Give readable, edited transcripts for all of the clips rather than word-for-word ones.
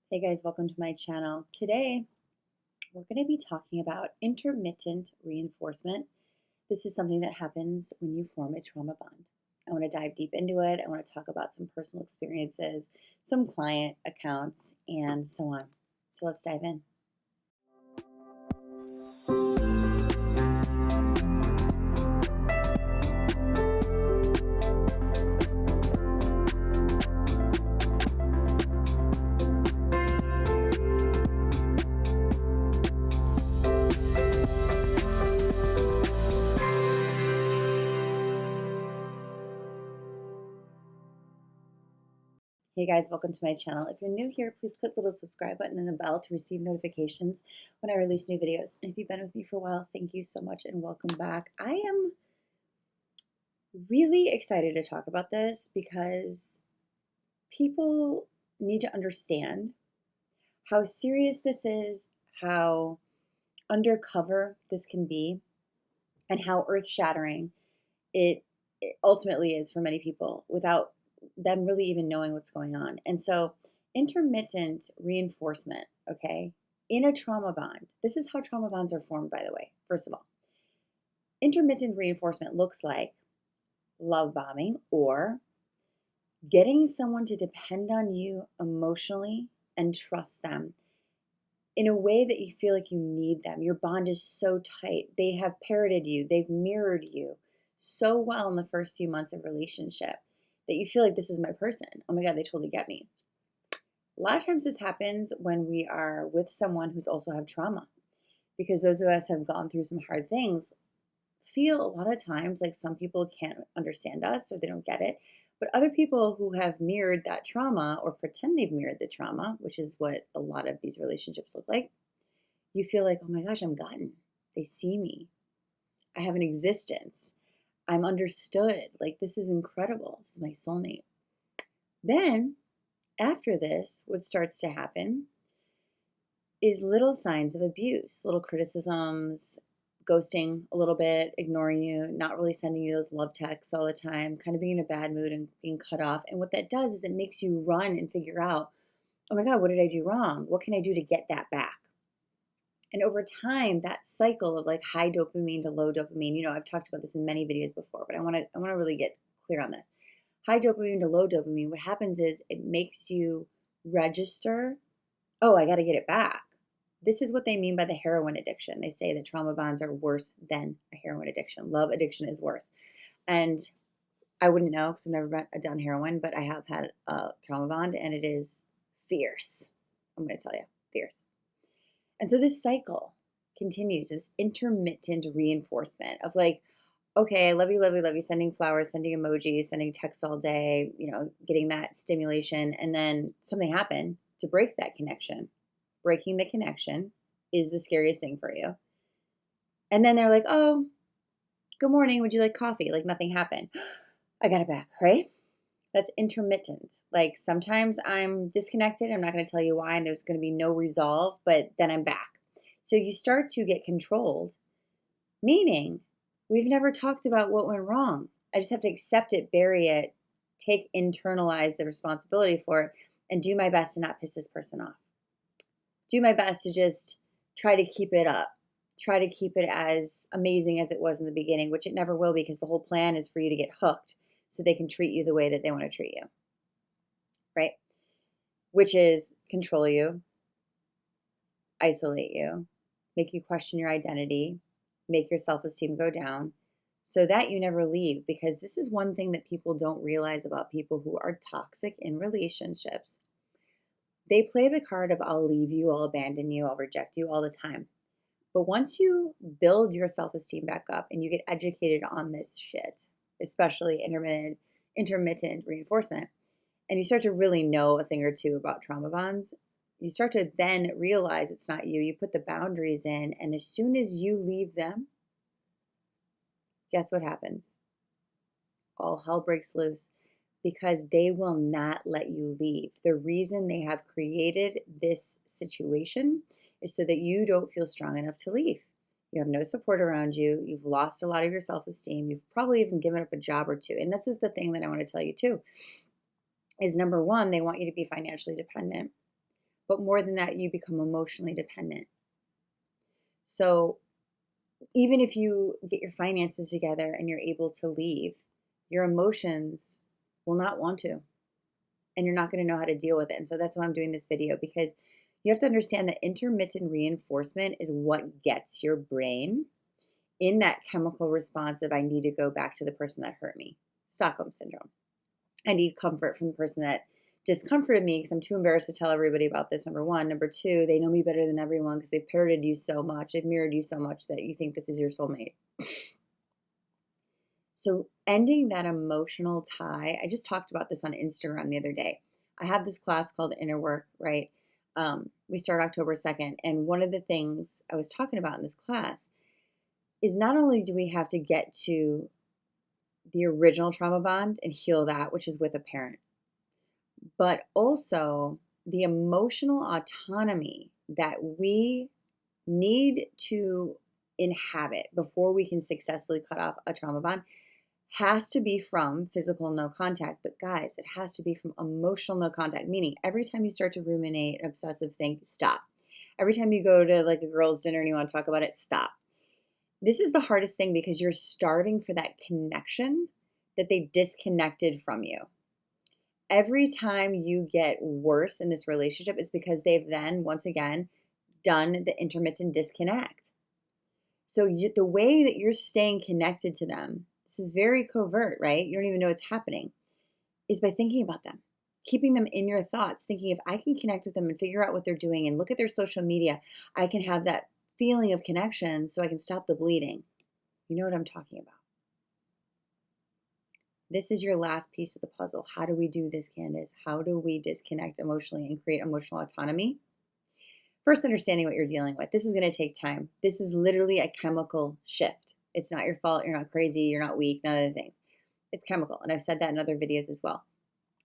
Hey guys, welcome to my channel. Today, we're going to be talking about intermittent reinforcement. This is something that happens when you form a trauma bond. I want to dive deep into it. I want to talk about some personal experiences, some client accounts, and so on. So let's dive in. Hey guys, welcome to my channel. If you're new here, please click the little subscribe button and the bell to receive notifications when I release new videos. And if you've been with me for a while, thank you so much and welcome back. I am really excited to talk about this because people need to understand how serious this is, how undercover this can be, and how earth shattering it ultimately is for many people without them really even knowing what's going on. And so, intermittent reinforcement, okay, in a trauma bond, this is how trauma bonds are formed, by the way. First of all, intermittent reinforcement looks like love bombing or getting someone to depend on you emotionally and trust them in a way that you feel like you need them. Your bond is so tight. They have parroted you, they've mirrored you so well in the first few months of relationship that you feel like this is my person. Oh my God, they totally get me. A lot of times this happens when we are with someone who's also had trauma, because those of us have gone through some hard things feel a lot of times like some people can't understand us or they don't get it. But other people who have mirrored that trauma or pretend they've mirrored the trauma, which is what a lot of these relationships look like, you feel like, oh my gosh, I'm gotten. They see me. I have an existence. I'm understood. Like, this is incredible. This is my soulmate. Then, after this, what starts to happen is little signs of abuse, little criticisms, ghosting a little bit, ignoring you, not really sending you those love texts all the time, kind of being in a bad mood and being cut off. And what that does is it makes you run and figure out, oh my God, what did I do wrong? What can I do to get that back? And over time, that cycle of like high dopamine to low dopamine, I've talked about this in many videos before, but I want to really get clear on this. High dopamine to low dopamine, what happens is it makes you register, oh, I got to get it back. This is what they mean by the heroin addiction. They say that trauma bonds are worse than a heroin addiction. Love addiction is worse. And I wouldn't know because I've never done heroin, but I have had a trauma bond and it is fierce. I'm going to tell you, fierce. And so this cycle continues, this intermittent reinforcement of like, okay, I love you, sending flowers, sending emojis, sending texts all day, getting that stimulation. And then something happened to break that connection. Breaking the connection is the scariest thing for you. And then they're like, oh, good morning. Would you like coffee? Like nothing happened. I got it back, right? That's intermittent. Like sometimes I'm disconnected. I'm not going to tell you why. And there's going to be no resolve, but then I'm back. So you start to get controlled, meaning we've never talked about what went wrong. I just have to accept it, bury it, internalize the responsibility for it, and do my best to not piss this person off. Do my best to just try to keep it up. Try to keep it as amazing as it was in the beginning, which it never will because the whole plan is for you to get hooked so they can treat you the way that they want to treat you, right? Which is control you, isolate you, make you question your identity, make your self-esteem go down so that you never leave, because this is one thing that people don't realize about people who are toxic in relationships. They play the card of I'll leave you, I'll abandon you, I'll reject you all the time. But once you build your self-esteem back up and you get educated on this shit, especially intermittent reinforcement, and you start to really know a thing or two about trauma bonds, you start to then realize it's not you. You put the boundaries in, and as soon as you leave them, guess what happens? All hell breaks loose. Because they will not let you leave. The reason they have created this situation is so that you don't feel strong enough to leave. You have no support around you. You've lost a lot of your self-esteem. You've probably even given up a job or two. And this is the thing that I want to tell you too, is number one, they want you to be financially dependent. But more than that, you become emotionally dependent. So even if you get your finances together and you're able to leave, your emotions will not want to, and you're not going to know how to deal with it. And so that's why I'm doing this video, because you have to understand that intermittent reinforcement is what gets your brain in that chemical response of, I need to go back to the person that hurt me, Stockholm syndrome. I need comfort from the person that discomforted me because I'm too embarrassed to tell everybody about this, number one. Number two, they know me better than everyone because they've parroted you so much, they've mirrored you so much that you think this is your soulmate. So ending that emotional tie, I just talked about this on Instagram the other day. I have this class called Inner Work, right? We start October 2nd. And one of the things I was talking about in this class is not only do we have to get to the original trauma bond and heal that, which is with a parent, but also the emotional autonomy that we need to inhabit before we can successfully cut off a trauma bond has to be from physical no contact. But guys, it has to be from emotional no contact, meaning every time you start to ruminate an obsessive thing, stop. Every time you go to like a girl's dinner and you want to talk about it, stop. This is the hardest thing because you're starving for that connection that they disconnected from you. Every time you get worse in this relationship, it's because they've then, once again, done the intermittent disconnect. So the way that you're staying connected to them, this is very covert, right? You don't even know it's happening, is by thinking about them, keeping them in your thoughts, thinking if I can connect with them and figure out what they're doing and look at their social media, I can have that feeling of connection so I can stop the bleeding. You know what I'm talking about. This is your last piece of the puzzle. How do we do this, Candace? How do we disconnect emotionally and create emotional autonomy? First, understanding what you're dealing with. This is going to take time. This is literally a chemical shift. It's not your fault. You're not crazy. You're not weak. None of the things. It's chemical. And I've said that in other videos as well.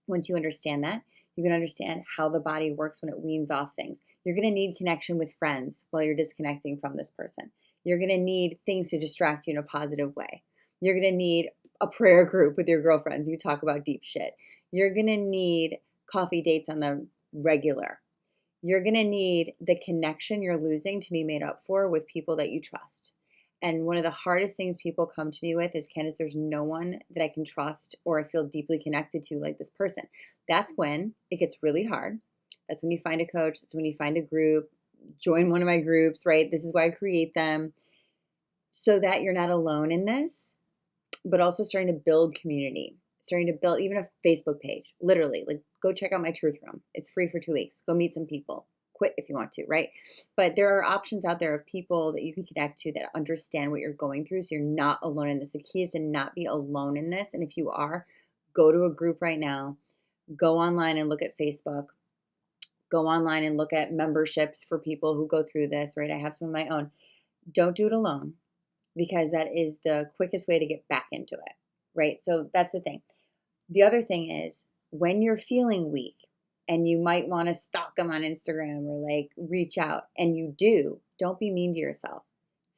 Once you understand that, you can understand how the body works when it weans off things. You're going to need connection with friends while you're disconnecting from this person. You're going to need things to distract you in a positive way. You're going to need a prayer group with your girlfriends. You talk about deep shit. You're going to need coffee dates on the regular. You're going to need the connection you're losing to be made up for with people that you trust. And one of the hardest things people come to me with is, Candace, there's no one that I can trust or I feel deeply connected to like this person. That's when it gets really hard. That's when you find a coach. That's when you find a group. Join one of my groups, right? This is why I create them, so that you're not alone in this, but also starting to build community, starting to build even a Facebook page. Literally, like, go check out my truth room. It's free for 2 weeks. Go meet some people. Quit if you want to, right? But there are options out there of people that you can connect to that understand what you're going through, so you're not alone in this. The key is to not be alone in this. And if you are, go to a group right now. Go online and look at Facebook. Go online and look at memberships for people who go through this, right? I have some of my own. Don't do it alone, because that is the quickest way to get back into it, right? So that's the thing. The other thing is, when you're feeling weak and you might want to stalk them on Instagram or like reach out, and you do, don't be mean to yourself.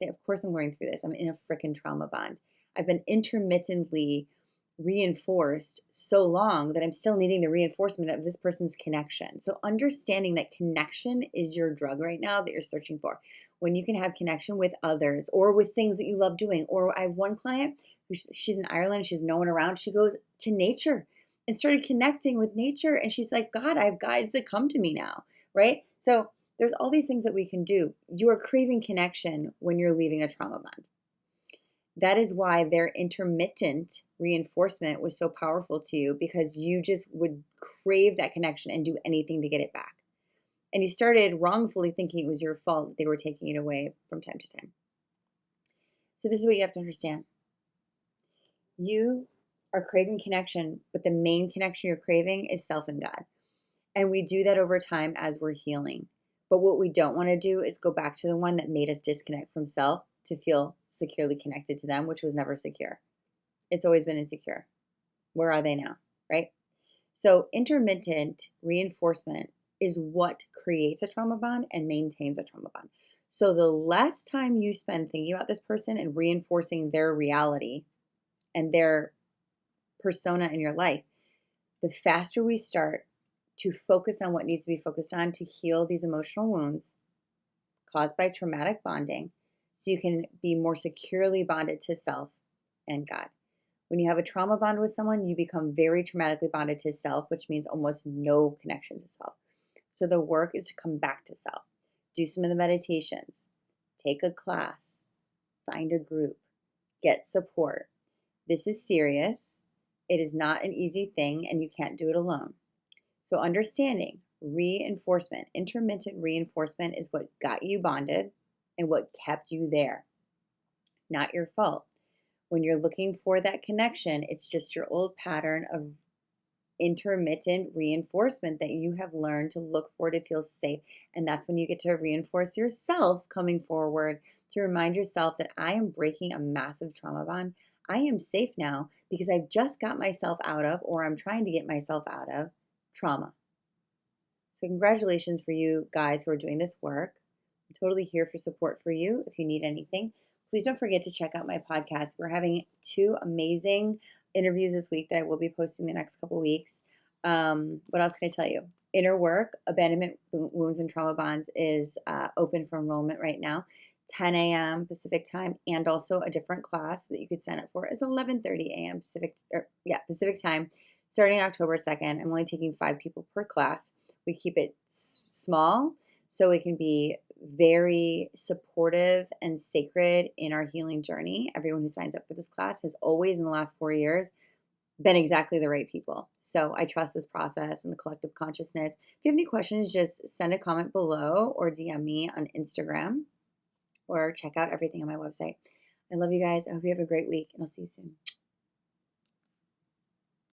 Say, of course I'm going through this. I'm in a freaking trauma bond. I've been intermittently reinforced so long that I'm still needing the reinforcement of this person's connection. So understanding that connection is your drug right now that you're searching for. When you can have connection with others or with things that you love doing. Or I have one client who, she's in Ireland, she has no one around. She goes to nature and started connecting with nature. And she's like, God, I have guides that come to me now, right? So there's all these things that we can do. You are craving connection when you're leaving a trauma bond. That is why their intermittent reinforcement was so powerful to you, because you just would crave that connection and do anything to get it back. And you started wrongfully thinking it was your fault that they were taking it away from time to time. So this is what you have to understand. You are craving connection, but the main connection you're craving is self and God. And we do that over time as we're healing. But what we don't want to do is go back to the one that made us disconnect from self to feel securely connected to them, which was never secure. It's always been insecure. Where are they now, right? So intermittent reinforcement is what creates a trauma bond and maintains a trauma bond. So the less time you spend thinking about this person and reinforcing their reality and their persona in your life, the faster we start to focus on what needs to be focused on to heal these emotional wounds caused by traumatic bonding so you can be more securely bonded to self and God. When you have a trauma bond with someone, you become very traumatically bonded to self, which means almost no connection to self. So the work is to come back to self. Do some of the meditations, take a class, find a group, get support. This is serious. It is not an easy thing, and you can't do it alone. So understanding reinforcement, intermittent reinforcement is what got you bonded and what kept you there. Not your fault. When you're looking for that connection, it's just your old pattern of intermittent reinforcement that you have learned to look for to feel safe. And that's when you get to reinforce yourself coming forward to remind yourself that I am breaking a massive trauma bond. I am safe now because I've just got myself out of, or I'm trying to get myself out of, trauma. So congratulations for you guys who are doing this work. I'm totally here for support for you if you need anything. Please don't forget to check out my podcast. We're having 2 amazing interviews this week that I will be posting the next couple weeks. What else can I tell you? Inner Work, Abandonment, Wounds, and Trauma Bonds is open for enrollment right now. 10 a.m. Pacific time, and also a different class that you could sign up for is 11:30 a.m. Pacific time, starting October 2nd. I'm only taking 5 people per class. We keep it small so it can be very supportive and sacred in our healing journey. Everyone who signs up for this class has always, in the last 4 years, been exactly the right people. So I trust this process and the collective consciousness. If you have any questions, just send a comment below or DM me on Instagram or check out everything on my website. I love you guys. I hope you have a great week, and I'll see you soon.